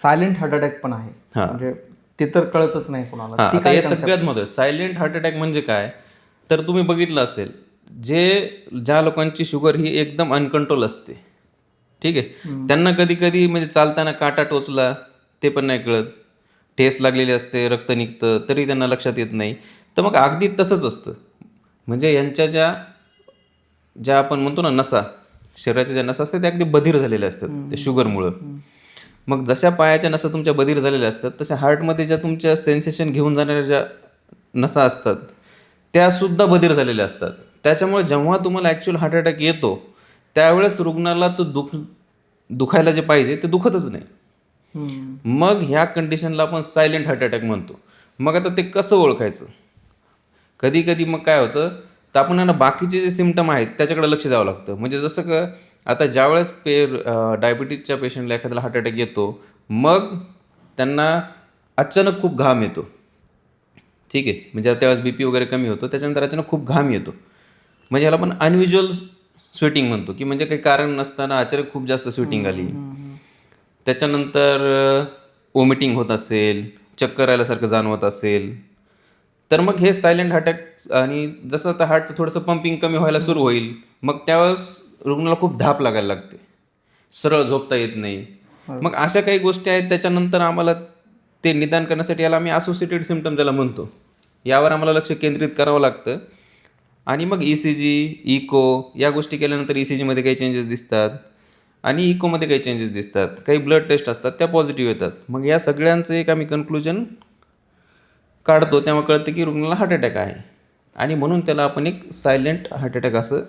Silent heart attack पण आहे, म्हणजे ते तर कळतच नाही कोणाला. आता हे सगळ्यात महत्त्वाचं. सायलेंट हार्ट अटॅक म्हणजे काय, तर तुम्ही बघितलं असेल, ज्या लोकांची शुगर ही एकदम अनकंट्रोल असते, ठीक आहे, त्यांना कधी कधी म्हणजे चालताना काटा टोचला ते पण नाही कळत, ठेस लागलेली असते, रक्त निघतं तरी त्यांना लक्षात येत नाही. तर मग अगदी तसंच असतं. म्हणजे यांच्या ज्या आपण म्हणतो ना नसा, शरीराच्या ज्या नसा असतात त्या अगदी बधीर झालेल्या असतात ते शुगरमुळं. मग जशा पायाच्या नसा तुमच्या बधीर झालेल्या असतात, तशा हार्टमध्ये ज्या तुमच्या सेन्सेशन घेऊन जाणाऱ्या ज्या नसा असतात त्यासुद्धा बधीर झालेल्या असतात. त्याच्यामुळे जेव्हा तुम्हाला ॲक्च्युअल हार्ट अटॅक येतो त्यावेळेस रुग्णाला तो दुखायला जे पाहिजे ते दुखतच नाही. मग ह्या कंडिशनला आपण सायलेंट हार्ट अटॅक म्हणतो. मग आता ते कसं ओळखायचं? कधी कधी मग काय होतं, तर आपण बाकीचे जे सिम्पटम आहेत त्याच्याकडे लक्ष द्यावं लागतं. म्हणजे जसं का आता ज्यावेळेस डायबिटीजच्या पेशंटला एखाद्याला हार्ट अटॅक येतो, मग त्यांना अचानक खूप घाम येतो, ठीक आहे, म्हणजे त्यावेळेस BP वगैरे कमी होतो, त्याच्यानंतर अचानक खूप घाम येतो. म्हणजे ह्याला आपण अनयुज्युअल स्वेटिंग म्हणतो, की म्हणजे काही कारण नसताना अचानक खूप जास्त स्वेटिंग आली. त्याच्यानंतर वॉमिटिंग होत असेल, चक्कर आल्यासारखं जाणवत असेल, तर मग हे सायलेंट हार्ट अटॅक. आणि जसं आता हार्टचं थोडंसं पंपिंग कमी व्हायला सुरू होईल, मग त्यावेळेस रुग्णाला खूप धाप लागायला लागते, सरळ झोपता येत नाही. मग अशा काही गोष्टी आहेत. त्याच्यानंतर आम्हाला ते निदान करण्यासाठी याला आम्ही असोसिएटेड सिम्पटम ज्याला म्हणतो, यावर आम्हाला लक्ष केंद्रित करावं लागतं. आणि मग ECG, इको या गोष्टी केल्यानंतर ECG मध्ये काही चेंजेस दिसतात आणि इकोमध्ये काही चेंजेस दिसतात, काही ब्लड टेस्ट असतात त्या पॉझिटिव्ह येतात. मग या सगळ्यांचं एक आम्ही कन्क्लुजन काढतो, तेव्हा कळतं की रुग्णाला हार्ट अटॅक आहे. आणि म्हणून त्याला आपण एक सायलेंट हार्ट अटॅक असं